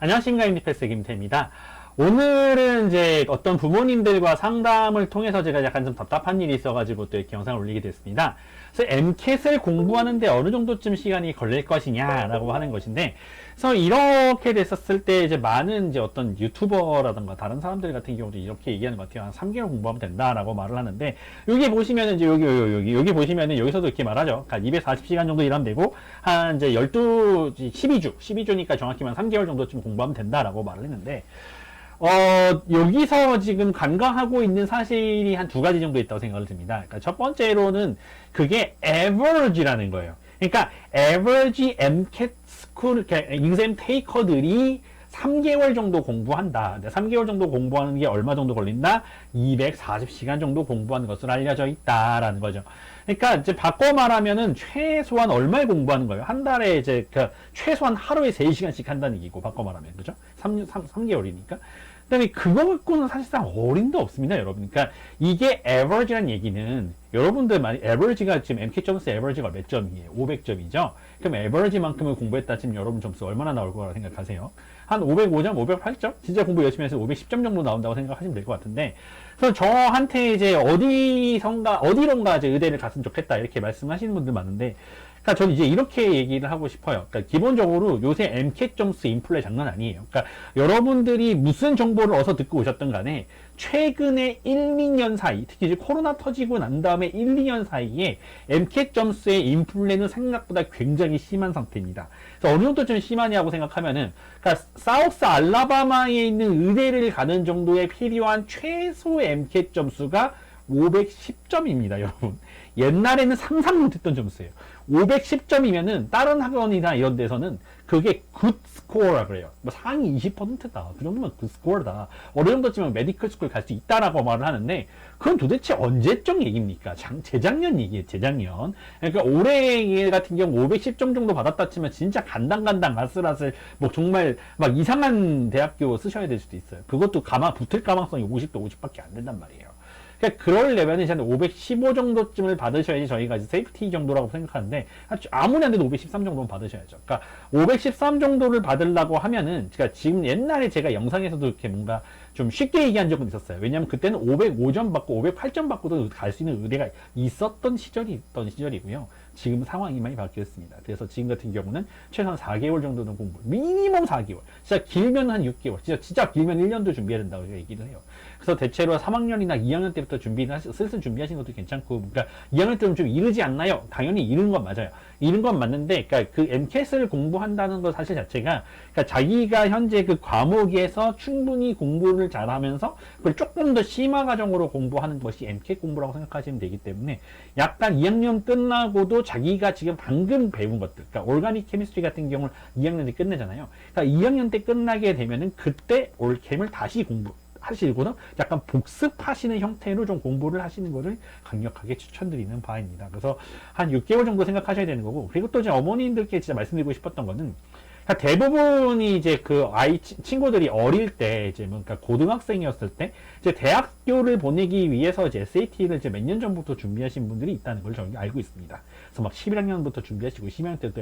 안녕하십니까, 임디패스 김태입니다. 오늘은 이제 어떤 부모님들과 상담을 통해서 제가 약간 좀 답답한 일이 있어가지고 또 이렇게 영상을 올리게 됐습니다. 그래서 MCAT을 공부하는데 어느 정도쯤 시간이 걸릴 것이냐라고 하는 것인데, 그래서 이렇게 됐었을 때 이제 많은 이제 어떤 유튜버라든가 다른 사람들 같은 경우도 이렇게 얘기하는 것 같아요. 한 3개월 공부하면 된다라고 말을 하는데, 여기 보시면은 이제 여기 보시면은 여기서도 이렇게 말하죠. 그러니까 240시간 정도 일하면 되고, 한 이제 12주니까 정확히 만 3개월 정도쯤 공부하면 된다라고 말을 했는데, 여기서 지금 간과하고 있는 사실이 한 두 가지 정도 있다고 생각을 듭니다. 그러니까 첫 번째로는 그게 average라는 거예요. 그러니까 average MCAT 스쿨, exam taker들이 3개월 정도 공부한다. 3개월 정도 공부하는 게 얼마 정도 걸린다? 240시간 정도 공부하는 것으로 알려져 있다라는 거죠. 그러니까 이제 바꿔 말하면은 최소한 얼마에 공부하는 거예요? 한 달에 이제 최소한 하루에 3시간씩 한다는 얘기고, 바꿔 말하면. 그죠? 3개월이니까. 그 다음에 그거 갖고는 사실상 어림도 없습니다, 여러분. 그러니까 이게 average라는 얘기는 여러분들 average가 지금 MCAT 점수 average가 몇 점이에요? 500점이죠? 그럼 average만큼을 공부했다 치면 여러분 점수 얼마나 나올 거라고 생각하세요? 한 505점, 508점? 진짜 공부 열심히 해서 510점 정도 나온다고 생각하시면 될 것 같은데, 그래서 저한테 이제 어디론가 이제 의대를 갔으면 좋겠다 이렇게 말씀하시는 분들 많은데, 그러니까 저는 이제 이렇게 얘기를 하고 싶어요. 그러니까 기본적으로 요새 MCAT 점수 인플레 장난 아니에요. 그러니까 여러분들이 무슨 정보를 어디서 듣고 오셨던 간에 최근에 1, 2년 사이, 특히 이제 코로나 터지고 난 다음에 1, 2년 사이에 MCAT 점수의 인플레는 생각보다 굉장히 심한 상태입니다. 그래서 어느 정도쯤 심하냐고 생각하면은, 그러니까 사우스 알라바마에 있는 의대를 가는 정도에 필요한 최소 MCAT 점수가 510점입니다, 여러분. 옛날에는 상상 못했던 점수예요. 510점이면은 다른 학원이나 이런 데서는 그게 굿 스코어라 그래요. 뭐 상위 20%다. 그 정도면 굿 스코어다. 어느 정도쯤은 메디컬 스쿨 갈 수 있다라고 말을 하는데, 그건 도대체 언제적 얘기입니까? 재작년 얘기예요, 재작년. 그러니까 올해 같은 경우 510점 정도 받았다 치면 진짜 간당간당 아슬아슬 뭐 정말 막 이상한 대학교 쓰셔야 될 수도 있어요. 그것도 붙을 가망성이 50대 50밖에 안 된단 말이에요. 그러니까 그러려면 이제 515 정도쯤을 받으셔야지 저희가 이제 세이프티 정도라고 생각하는데, 아무리 안 돼도 513 정도는 받으셔야죠. 그러니까 513 정도를 받으려고 하면은, 그러니까 지금 옛날에 제가 영상에서도 이렇게 뭔가 좀 쉽게 얘기한 적은 있었어요. 왜냐면 그때는 505점 받고 508점 받고도 갈 수 있는 의대가 있었던 시절이고요. 지금 상황이 많이 바뀌었습니다. 그래서 지금 같은 경우는 최소한 4개월 정도는 공부, 미니멈 4개월, 진짜 길면 한 6개월, 진짜 길면 1년도 준비해야 된다고 얘기를 해요. 그래서 대체로 3학년이나 2학년 때부터 슬슬 준비하시는 것도 괜찮고, 그러니까 2학년 때는 좀 이르지 않나요? 당연히 이른 건 맞아요. 이른 건 맞는데, 그러니까 그 MCAT을 공부한다는 것 사실 자체가, 그러니까 자기가 현재 그 과목에서 충분히 공부를 잘하면서 그걸 조금 더 심화 과정으로 공부하는 것이 MCAT 공부라고 생각하시면 되기 때문에, 약간 2학년 끝나고도 자기가 지금 방금 배운 것들, 그러니까 올가닉 케미스트리 같은 경우는 2학년 때 끝내잖아요. 그러니까 2학년 때 끝나게 되면은 그때 올캠을 다시 하시고는 약간 복습하시는 형태로 좀 공부를 하시는 것을 강력하게 추천드리는 바입니다. 그래서 한 6개월 정도 생각하셔야 되는 거고, 그리고 또 이제 어머님들께 진짜 말씀드리고 싶었던 거는, 대부분이 이제 그 친구들이 어릴 때, 이제 그러니까 고등학생이었을 때, 이제 대학교를 보내기 위해서 이제 SAT를 이제 몇 년 전부터 준비하신 분들이 있다는 걸 저희 알고 있습니다. 그래서 막 11학년부터 준비하시고, 12학년 때도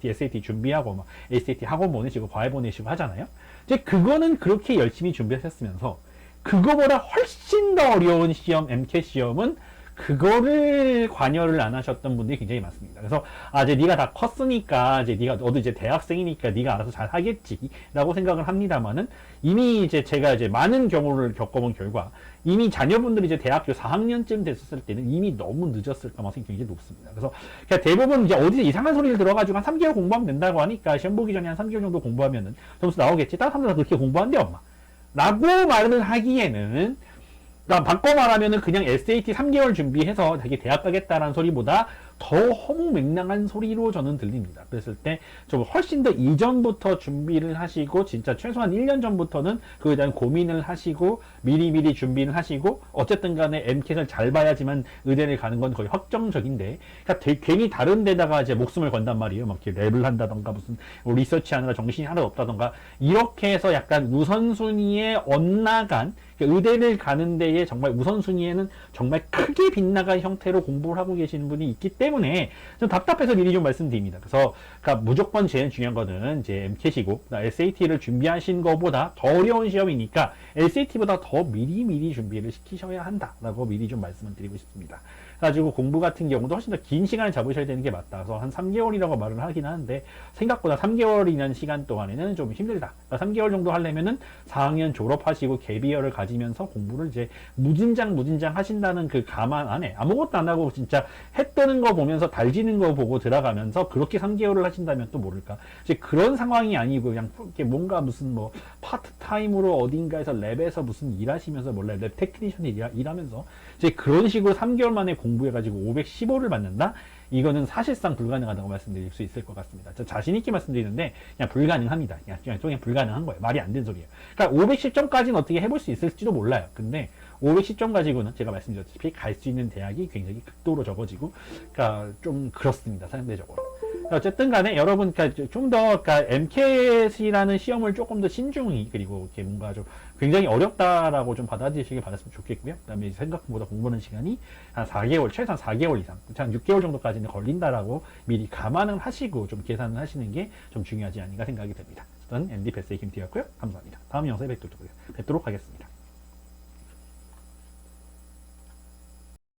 SAT 준비하고, 막 SAT 학원 보내시고, 과외 보내시고 하잖아요. 이제 그거는 그렇게 열심히 준비하셨으면서, 그거보다 훨씬 더 어려운 시험, MCAT 시험은 그거를 관여를 안 하셨던 분들이 굉장히 많습니다. 그래서 이제 네가 다 컸으니까, 이제 너도 이제 대학생이니까 네가 알아서 잘 하겠지라고 생각을 합니다만은, 이미 이제 제가 이제 많은 경우를 겪어본 결과, 이미 자녀분들이 이제 대학교 4학년쯤 됐을 때는 이미 너무 늦었을 가능성이 굉장히 높습니다. 그래서 그냥 대부분 이제 어디서 이상한 소리를 들어가지고 한 3개월 공부하면 된다고 하니까, 시험 보기 전에 한 3개월 정도 공부하면은 점수 나오겠지. 다른 사람들 다 그렇게 공부한대, 엄마. 라고 말을 하기에는, 그러니까 바꿔 말하면은 그냥 SAT 3개월 준비해서 자기 대학 가겠다라는 소리보다 더 허무맹랑한 소리로 저는 들립니다. 그랬을 때 좀 훨씬 더 이전부터 준비를 하시고, 진짜 최소한 1년 전부터는 그에 대한 고민을 하시고, 미리미리 준비를 하시고, 어쨌든 간에 MCAT을 잘 봐야지만 의대를 가는 건 거의 확정적인데, 그러니까 괜히 다른 데다가 이제 목숨을 건단 말이에요. 막 이렇게 랩을 한다던가, 무슨 리서치 하느라 정신이 하나도 없다던가, 이렇게 해서 약간 우선순위에 엇나간, 그러니까 의대를 가는 데에 정말 우선순위에는 정말 크게 빗나간 형태로 공부를 하고 계시는 분이 있기 때문에 좀 답답해서 미리 좀 말씀드립니다. 그래서 그러니까 무조건 제일 중요한 거는 이제 MCAT이고 SAT를 준비하신 것보다 더 어려운 시험이니까 SAT보다 더 미리 준비를 시키셔야 한다라고 미리 좀 말씀을 드리고 싶습니다. 그래가지고 공부 같은 경우도 훨씬 더 긴 시간을 잡으셔야 되는 게 맞다. 그래서 한 3개월이라고 말을 하긴 하는데 생각보다 3개월이라는 시간 동안에는 좀 힘들다. 그러니까 3개월 정도 하려면은 4학년 졸업하시고 갭이어를 가지면서 공부를 이제 무진장 하신다는 그 가만 안에 아무것도 안 하고 진짜 해 뜨는 거 보면서 달지는 거 보고 들어가면서 그렇게 3개월을 하신다면 또 모를까. 이제 그런 상황이 아니고 그냥 이렇게 뭔가 무슨 뭐 파트타임으로 어딘가에서 랩에서 무슨 일하시면서 몰라요. 랩 테크니션이 일하면서 이제 그런 식으로 3개월 만에 공부해가지고 515를 받는다? 이거는 사실상 불가능하다고 말씀드릴 수 있을 것 같습니다. 저 자신있게 말씀드리는데, 그냥 불가능합니다. 그냥 불가능한 거예요. 말이 안 되는 소리예요. 그러니까 510점까지는 어떻게 해볼 수 있을지도 몰라요. 근데 510점 가지고는 제가 말씀드렸다시피 갈 수 있는 대학이 굉장히 극도로 적어지고, 그러니까 좀 그렇습니다. 상대적으로. 어쨌든 간에 여러분, 좀 더, MCAT이라는 시험을 조금 더 신중히, 그리고 이렇게 뭔가 좀 굉장히 어렵다라고 좀 받아들이시길 바랐으면 좋겠고요. 그 다음에 생각보다 공부하는 시간이 한 4개월, 최소한 4개월 이상, 한 6개월 정도까지는 걸린다라고 미리 감안을 하시고 좀 계산을 하시는 게 좀 중요하지 않은가 생각이 됩니다. 저는 MD 패스의 김태였고요. 감사합니다. 다음 영상에 뵙도록 하겠습니다.